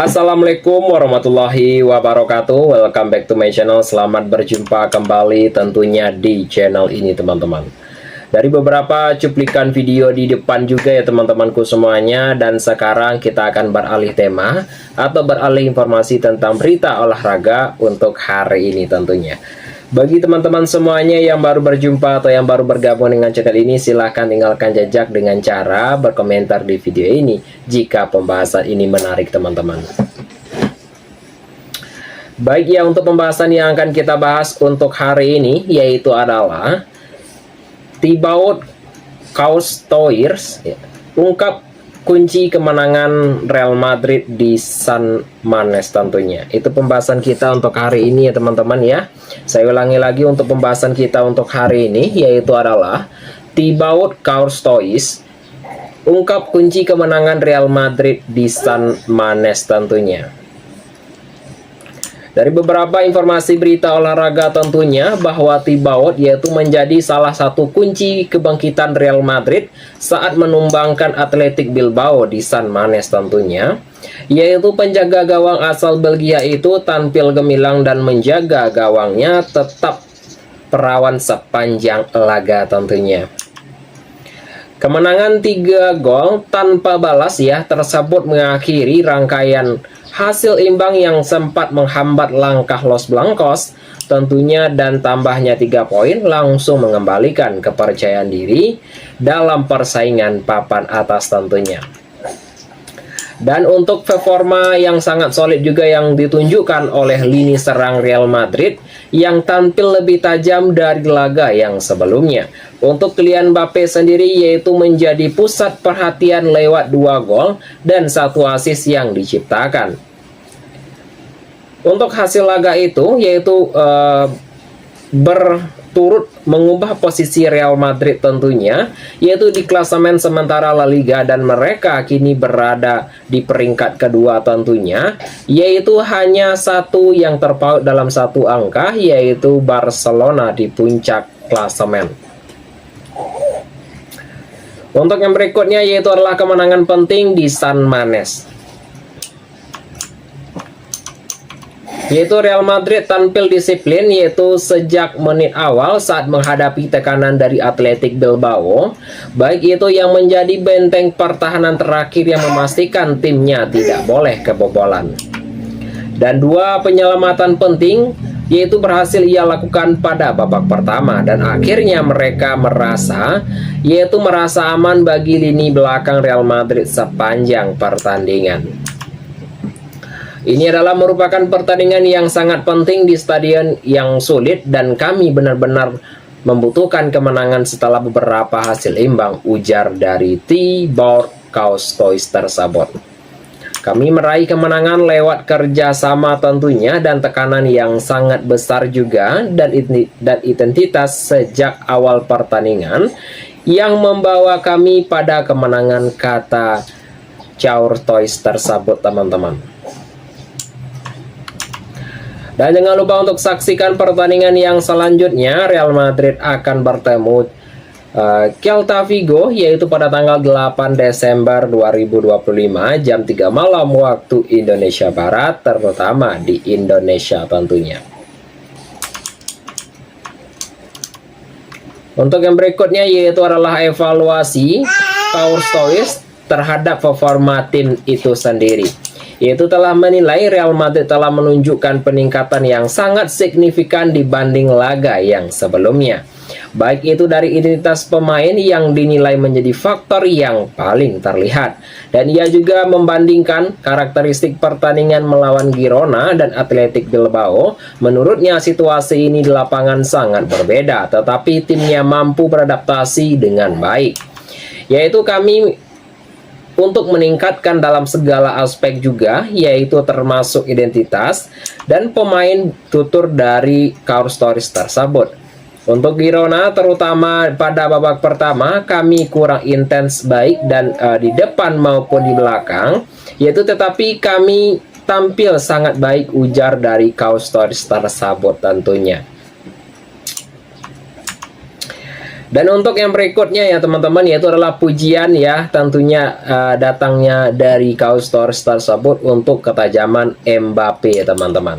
Assalamualaikum warahmatullahi wabarakatuh. Welcome back to my channel. Selamat berjumpa kembali tentunya di channel ini teman-teman. Dari beberapa cuplikan video di depan juga ya teman-temanku semuanya. Dan sekarang kita akan beralih tema atau beralih informasi tentang berita olahraga untuk hari ini tentunya. Bagi teman-teman semuanya yang baru berjumpa atau yang baru bergabung dengan channel ini, silahkan tinggalkan jejak dengan cara berkomentar di video ini jika pembahasan ini menarik teman-teman. Baik ya, untuk pembahasan yang akan kita bahas untuk hari ini yaitu adalah Thibaut Courtois ungkap kunci kemenangan Real Madrid di San Mamés tentunya. Itu pembahasan kita untuk hari ini ya teman-teman ya. Saya ulangi lagi untuk pembahasan kita untuk hari ini yaitu adalah Thibaut Courtois ungkap kunci kemenangan Real Madrid di San Mamés tentunya. Dari beberapa informasi berita olahraga tentunya bahwa Thibaut yaitu menjadi salah satu kunci kebangkitan Real Madrid saat menumbangkan Athletic Bilbao di San Mamés tentunya, yaitu penjaga gawang asal Belgia itu tampil gemilang dan menjaga gawangnya tetap perawan sepanjang laga tentunya. Kemenangan 3 gol tanpa balas ya tersebut mengakhiri rangkaian hasil imbang yang sempat menghambat langkah Los Blancos tentunya, dan tambahnya 3 poin langsung mengembalikan kepercayaan diri dalam persaingan papan atas tentunya. Dan untuk performa yang sangat solid juga yang ditunjukkan oleh lini serang Real Madrid yang tampil lebih tajam dari laga yang sebelumnya. Untuk Kylian Mbappe sendiri yaitu menjadi pusat perhatian lewat 2 gol dan 1 assist yang diciptakan. Untuk hasil laga itu yaitu berturut mengubah posisi Real Madrid tentunya, yaitu di klasemen sementara La Liga, dan mereka kini berada di peringkat kedua tentunya, yaitu hanya satu yang terpaut dalam satu angka, yaitu Barcelona di puncak klasemen. Untuk yang berikutnya yaitu adalah kemenangan penting di San Mamés, yaitu Real Madrid tampil disiplin yaitu sejak menit awal saat menghadapi tekanan dari Athletic Bilbao, baik itu yang menjadi benteng pertahanan terakhir yang memastikan timnya tidak boleh kebobolan. Dan 2 penyelamatan penting yaitu berhasil ia lakukan pada babak pertama, dan akhirnya mereka merasa aman bagi lini belakang Real Madrid sepanjang pertandingan. Ini adalah merupakan pertandingan yang sangat penting di stadion yang sulit, dan kami benar-benar membutuhkan kemenangan setelah beberapa hasil imbang, ujar dari Thibaut Courtois tersebut. Kami meraih kemenangan lewat kerjasama tentunya dan tekanan yang sangat besar juga, dan identitas sejak awal pertandingan yang membawa kami pada kemenangan, kata Courtois tersebut teman-teman. Dan jangan lupa untuk saksikan pertandingan yang selanjutnya. Real Madrid akan bertemu Celta Vigo yaitu pada tanggal 8 Desember 2025 jam 3 malam waktu Indonesia Barat, terutama di Indonesia tentunya. Untuk yang berikutnya yaitu adalah evaluasi Courtois terhadap performa tim itu sendiri, yaitu telah menilai Real Madrid telah menunjukkan peningkatan yang sangat signifikan dibanding laga yang sebelumnya, baik itu dari identitas pemain yang dinilai menjadi faktor yang paling terlihat, dan ia juga membandingkan karakteristik pertandingan melawan Girona dan Athletic Bilbao. Menurutnya situasi ini di lapangan sangat berbeda, tetapi timnya mampu beradaptasi dengan baik, yaitu kami untuk meningkatkan dalam segala aspek juga, yaitu termasuk identitas dan pemain, tutur dari Courtois tersebut. Untuk Girona terutama pada babak pertama kami kurang intens baik dan di depan maupun di belakang, yaitu tetapi kami tampil sangat baik, ujar dari Courtois tersebut tentunya. Dan untuk yang berikutnya ya teman-teman, yaitu adalah pujian ya, tentunya datangnya dari kaos Torres tersebut untuk ketajaman Mbappe ya teman-teman.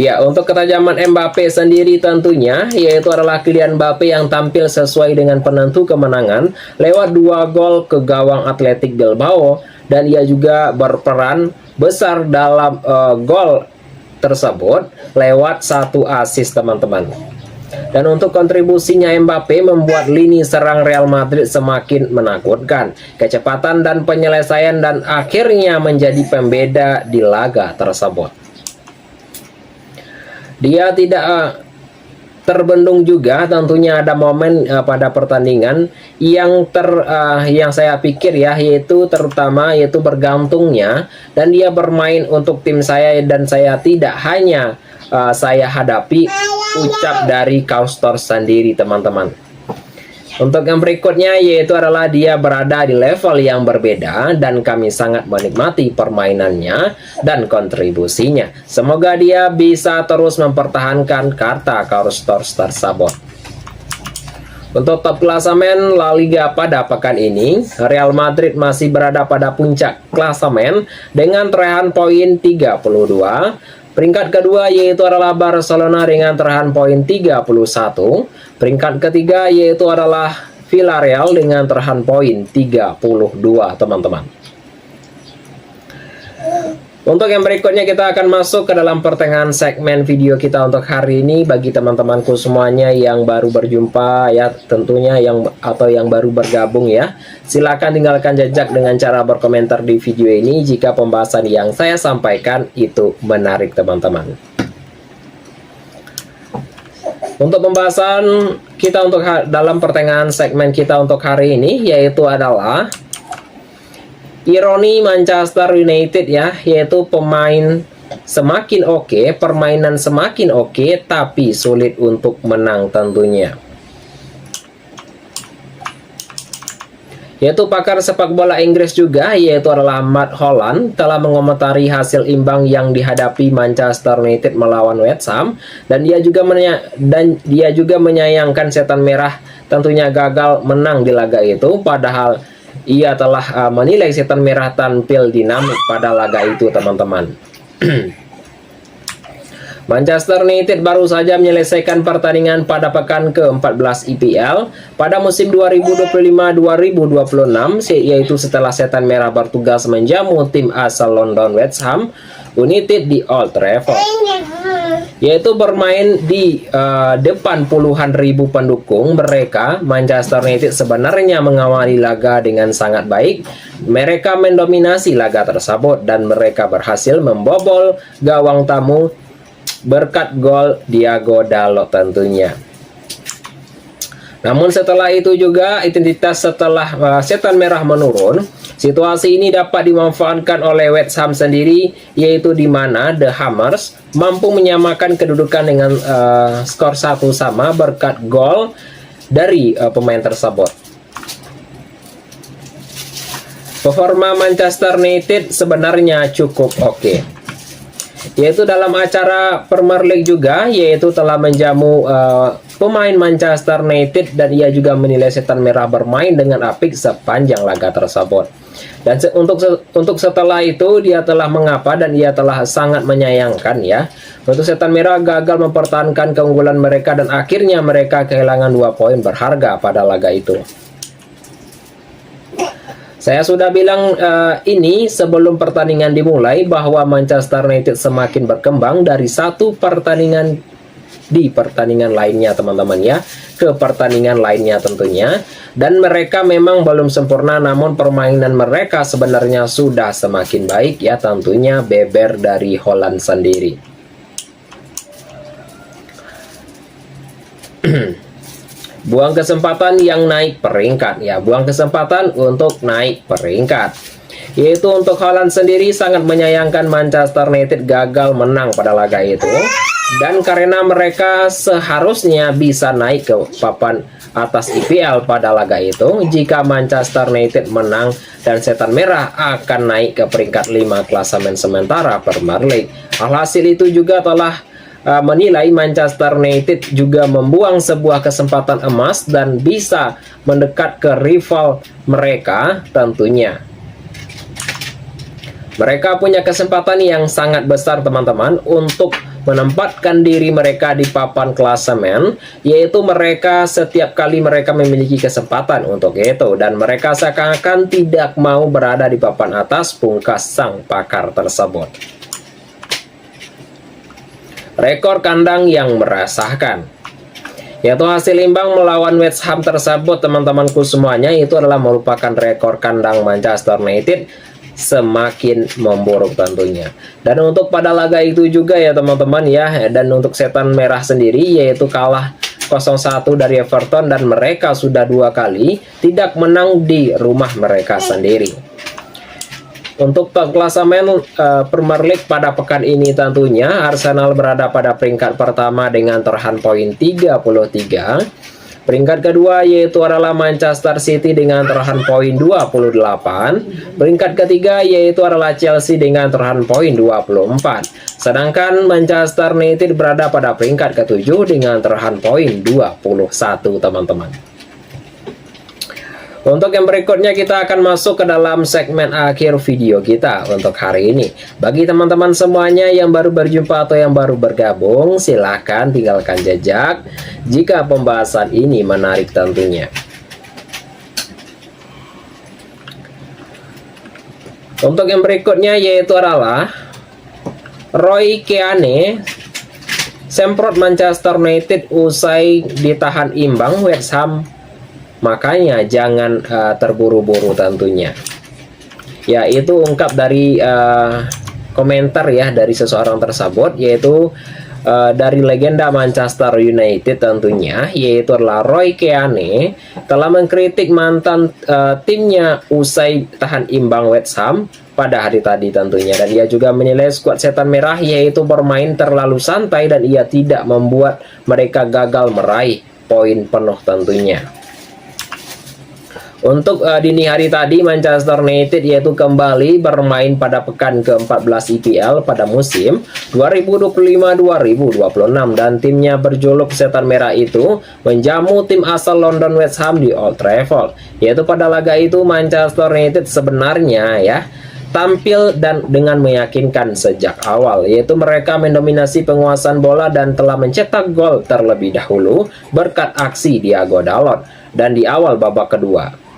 Ya, untuk ketajaman Mbappe sendiri tentunya yaitu adalah Kylian Mbappe yang tampil sesuai dengan penentu kemenangan lewat 2 gol ke gawang Athletic Bilbao, dan ia juga berperan besar dalam gol tersebut lewat 1 assist teman-teman. Dan untuk kontribusinya Mbappe membuat lini serang Real Madrid semakin menakutkan, kecepatan dan penyelesaian, dan akhirnya menjadi pembeda di laga tersebut. Dia tidak terbendung juga, tentunya ada momen pada pertandingan yang saya pikir ya, yaitu terutama yaitu bergantungnya, dan dia bermain untuk tim saya, dan saya tidak hanya saya hadapi ucap dari kaos Torres sendiri teman-teman. Untuk yang berikutnya yaitu adalah dia berada di level yang berbeda, dan kami sangat menikmati permainannya dan kontribusinya. Semoga dia bisa terus mempertahankan kata kaos Torres tersebut. Untuk top klasemen La Liga pada pekan ini, Real Madrid masih berada pada puncak klasemen dengan torehan poin 32. Peringkat kedua yaitu adalah Barcelona dengan torehan poin 31. Peringkat ketiga yaitu adalah Villarreal dengan torehan poin 32 teman-teman. Untuk yang berikutnya kita akan masuk ke dalam pertengahan segmen video kita untuk hari ini. Bagi teman-temanku semuanya yang baru berjumpa ya, tentunya yang baru bergabung ya, silakan tinggalkan jejak dengan cara berkomentar di video ini jika pembahasan yang saya sampaikan itu menarik teman-teman. Untuk pembahasan kita untuk dalam pertengahan segmen kita untuk hari ini yaitu adalah ironi Manchester United ya, yaitu pemain semakin oke, permainan semakin oke, tapi sulit untuk menang tentunya. Yaitu pakar sepak bola Inggris juga, yaitu adalah Matt Holland, telah mengomentari hasil imbang yang dihadapi Manchester United melawan West Ham, dan dia juga menyayangkan setan merah tentunya gagal menang di laga itu, padahal ia telah menilai setan merah tampil dinamik pada laga itu teman-teman. Manchester United baru saja menyelesaikan pertandingan pada pekan ke-14 IPL pada musim 2025-2026, yaitu setelah setan merah bertugas menjamu tim asal London West Ham United di Old Trafford, yaitu bermain di depan puluhan ribu pendukung mereka. Manchester United sebenarnya mengawali laga dengan sangat baik. Mereka mendominasi laga tersebut dan mereka berhasil membobol gawang tamu berkat gol Diogo Dalot tentunya. Namun setelah itu juga identitas setelah setan merah menurun. Situasi ini dapat dimanfaatkan oleh West Ham sendiri, yaitu di mana The Hammers mampu menyamakan kedudukan dengan skor 1-1 berkat gol dari pemain tersebut. Performa Manchester United sebenarnya cukup oke, yaitu dalam acara Premier League juga, yaitu telah menjamu pemain Manchester United, dan ia juga menilai setan merah bermain dengan apik sepanjang laga tersebut. Dan untuk setelah itu dia telah mengapa, dan ia telah sangat menyayangkan ya, untuk setan merah gagal mempertahankan keunggulan mereka, dan akhirnya mereka kehilangan 2 poin berharga pada laga itu. Saya sudah bilang ini sebelum pertandingan dimulai, bahwa Manchester United semakin berkembang dari satu pertandingan di pertandingan lainnya teman-teman ya, ke pertandingan lainnya tentunya, dan mereka memang belum sempurna, namun permainan mereka sebenarnya sudah semakin baik ya, tentunya beber dari Holland sendiri. Buang kesempatan yang naik peringkat ya, buang kesempatan untuk naik peringkat, yaitu untuk Holland sendiri sangat menyayangkan Manchester United gagal menang pada laga itu, dan karena mereka seharusnya bisa naik ke papan atas IPL pada laga itu jika Manchester United menang, dan setan merah akan naik ke peringkat 5 klasemen sementara Premier League. Alhasil itu juga telah menilai Manchester United juga membuang sebuah kesempatan emas dan bisa mendekat ke rival mereka tentunya. Mereka punya kesempatan yang sangat besar teman-teman untuk menempatkan diri mereka di papan klasemen, yaitu mereka setiap kali mereka memiliki kesempatan untuk itu, dan mereka seakan-akan tidak mau berada di papan atas, pungkas sang pakar tersebut. Rekor kandang yang meresahkan, yaitu hasil imbang melawan West Ham tersebut teman-temanku semuanya, itu adalah merupakan rekor kandang Manchester United semakin memburuk tentunya. Dan untuk pada laga itu juga ya teman-teman ya, dan untuk Setan Merah sendiri yaitu kalah 0-1 dari Everton, dan mereka sudah 2 kali tidak menang di rumah mereka sendiri. Untuk top klasemen Premier League pada pekan ini tentunya Arsenal berada pada peringkat pertama dengan torehan poin 33. Peringkat kedua yaitu adalah Manchester City dengan torehan poin 28. Peringkat ketiga yaitu adalah Chelsea dengan torehan poin 24. Sedangkan Manchester United berada pada peringkat ketujuh dengan torehan poin 21 teman-teman. Untuk yang berikutnya kita akan masuk ke dalam segmen akhir video kita untuk hari ini. Bagi teman-teman semuanya yang baru berjumpa atau yang baru bergabung, silahkan tinggalkan jejak jika pembahasan ini menarik tentunya. Untuk yang berikutnya yaitu adalah Roy Keane semprot Manchester United usai ditahan imbang West Ham. Makanya jangan terburu-buru tentunya. Ya, itu ungkap dari komentar ya dari seseorang tersebut, yaitu dari legenda Manchester United tentunya, yaitu adalah Roy Keane, telah mengkritik mantan timnya usai tahan imbang West Ham pada hari tadi tentunya. Dan ia juga menilai skuad Setan Merah yaitu bermain terlalu santai dan ia tidak membuat mereka gagal meraih poin penuh tentunya. Untuk dini hari tadi Manchester United yaitu kembali bermain pada pekan ke-14 IPL pada musim 2025-2026, dan timnya berjuluk Setan Merah itu menjamu tim asal London West Ham di Old Trafford. Yaitu pada laga itu Manchester United sebenarnya ya tampil dan dengan meyakinkan sejak awal, yaitu mereka mendominasi penguasaan bola dan telah mencetak gol terlebih dahulu berkat aksi Diogo Dalot dan di awal babak kedua.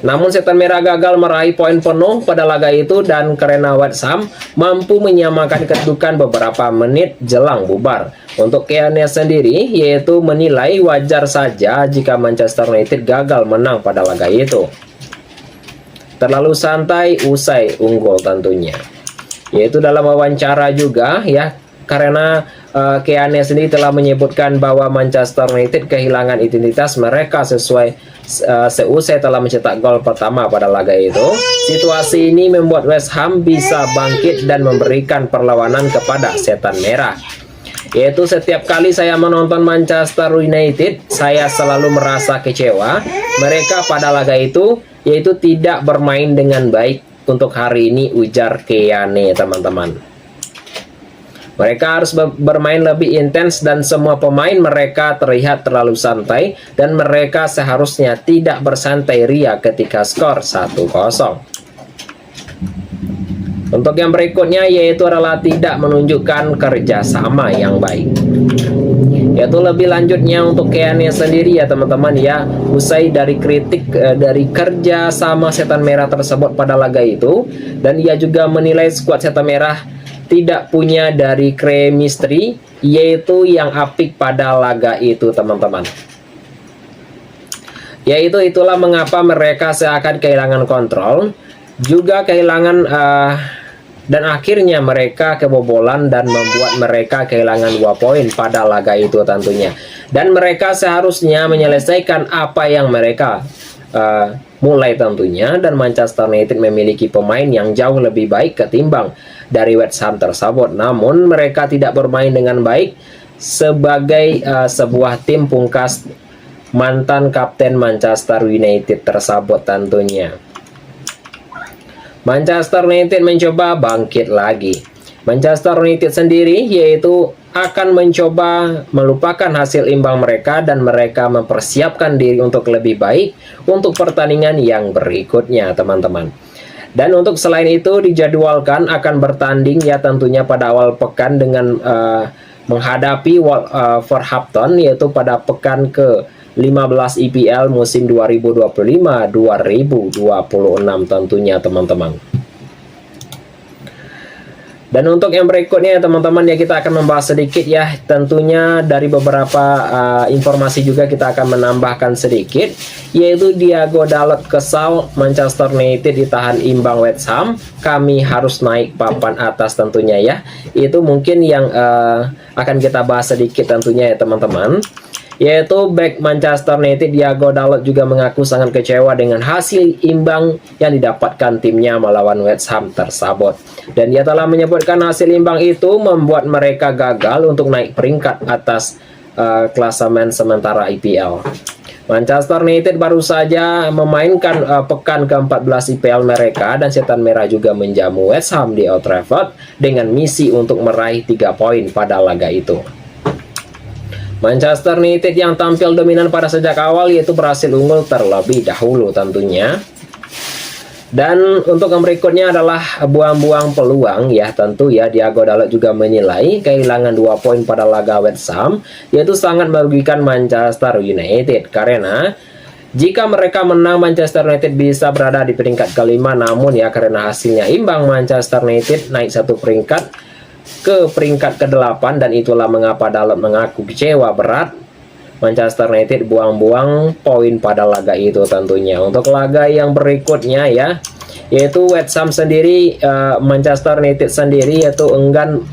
Namun Setan Merah gagal meraih poin penuh pada laga itu, dan karena West Ham mampu menyamakan kedudukan beberapa menit jelang bubar. Untuk Keane sendiri yaitu menilai wajar saja jika Manchester United gagal menang pada laga itu. Terlalu santai usai unggul tentunya. Yaitu dalam wawancara juga ya, karena Keane sendiri telah menyebutkan bahwa Manchester United kehilangan identitas mereka seusai telah mencetak gol pertama pada laga itu. Situasi ini membuat West Ham bisa bangkit dan memberikan perlawanan kepada Setan Merah. Yaitu setiap kali saya menonton Manchester United, saya selalu merasa kecewa. Mereka pada laga itu yaitu tidak bermain dengan baik untuk hari ini, ujar Keane teman-teman. Mereka harus bermain lebih intens dan semua pemain mereka terlihat terlalu santai, dan mereka seharusnya tidak bersantai ria ketika skor 1-0. Untuk yang berikutnya yaitu adalah tidak menunjukkan kerjasama yang baik. Yaitu lebih lanjutnya untuk Keane sendiri ya teman-teman ya, usai dari kritik dari kerja sama Setan Merah tersebut pada laga itu, dan ia juga menilai skuad Setan Merah tidak punya dari chemistry yaitu yang apik pada laga itu teman-teman. Yaitu itulah mengapa mereka seakan kehilangan kontrol, juga kehilangan dan akhirnya mereka kebobolan dan membuat mereka kehilangan 2 poin pada laga itu tentunya. Dan mereka seharusnya menyelesaikan apa yang mereka mulai tentunya, dan Manchester United memiliki pemain yang jauh lebih baik ketimbang dari West Ham tersebut. Namun mereka tidak bermain dengan baik sebagai sebuah tim pungkas mantan kapten Manchester United tersebut tentunya. Manchester United mencoba bangkit lagi. Manchester United sendiri yaitu akan mencoba melupakan hasil imbang mereka dan mereka mempersiapkan diri untuk lebih baik untuk pertandingan yang berikutnya, teman-teman. Dan untuk selain itu dijadwalkan akan bertanding ya tentunya pada awal pekan dengan menghadapi Wolverhampton yaitu pada pekan ke-15 IPL musim 2025-2026 tentunya, teman-teman. Dan untuk yang berikutnya ya teman-teman, ya kita akan membahas sedikit ya, tentunya dari beberapa informasi juga kita akan menambahkan sedikit, yaitu Diogo Dalot kesal Manchester United ditahan imbang West Ham, kami harus naik papan atas tentunya ya. Itu mungkin yang akan kita bahas sedikit tentunya ya teman-teman. Yaitu back Manchester United Diogo Dalot juga mengaku sangat kecewa dengan hasil imbang yang didapatkan timnya melawan West Ham tersebut. Dan dia telah menyebutkan hasil imbang itu membuat mereka gagal untuk naik peringkat atas klasemen sementara IPL. Manchester United baru saja memainkan pekan ke-14 IPL mereka dan Setan Merah juga menjamu West Ham di Old Trafford dengan misi untuk meraih 3 poin pada laga itu. Manchester United yang tampil dominan pada sejak awal yaitu berhasil unggul terlebih dahulu tentunya. Dan untuk yang berikutnya adalah buang-buang peluang ya, tentu ya Diogo Dalot juga menilai kehilangan 2 poin pada laga West Ham yaitu sangat merugikan Manchester United karena jika mereka menang Manchester United bisa berada di peringkat kelima, namun ya karena hasilnya imbang Manchester United naik 1 peringkat ke peringkat ke-8 dan itulah mengapa Dalot mengaku kecewa berat Manchester United buang-buang poin pada laga itu tentunya. Untuk laga yang berikutnya ya, yaitu West Ham sendiri, Manchester United sendiri yaitu enggan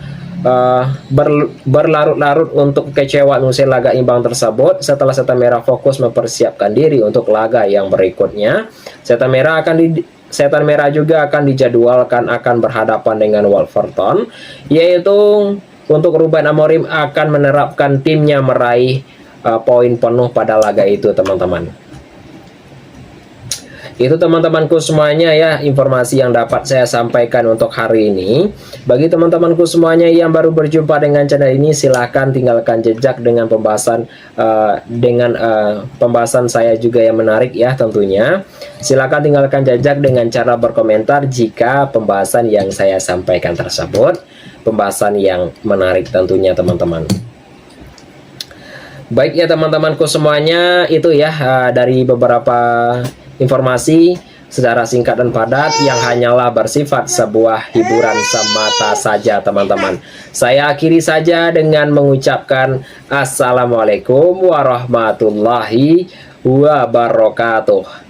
berlarut-larut untuk kekecewaan usai laga imbang tersebut setelah Setan Merah fokus mempersiapkan diri untuk laga yang berikutnya. Setan Merah juga akan dijadwalkan akan berhadapan dengan Wolverhampton, yaitu untuk Ruben Amorim akan menerapkan timnya meraih poin penuh pada laga itu, teman-teman. Itu teman-temanku semuanya ya, informasi yang dapat saya sampaikan untuk hari ini. Bagi teman-temanku semuanya yang baru berjumpa dengan channel ini, silahkan tinggalkan jejak dengan pembahasan pembahasan saya juga yang menarik ya tentunya. Silahkan tinggalkan jejak dengan cara berkomentar jika pembahasan yang saya sampaikan tersebut pembahasan yang menarik tentunya, teman-teman. Baik ya teman-temanku semuanya, itu ya dari beberapa informasi secara singkat dan padat yang hanyalah bersifat sebuah hiburan semata saja, teman-teman. Saya akhiri saja dengan mengucapkan Assalamualaikum warahmatullahi wabarakatuh.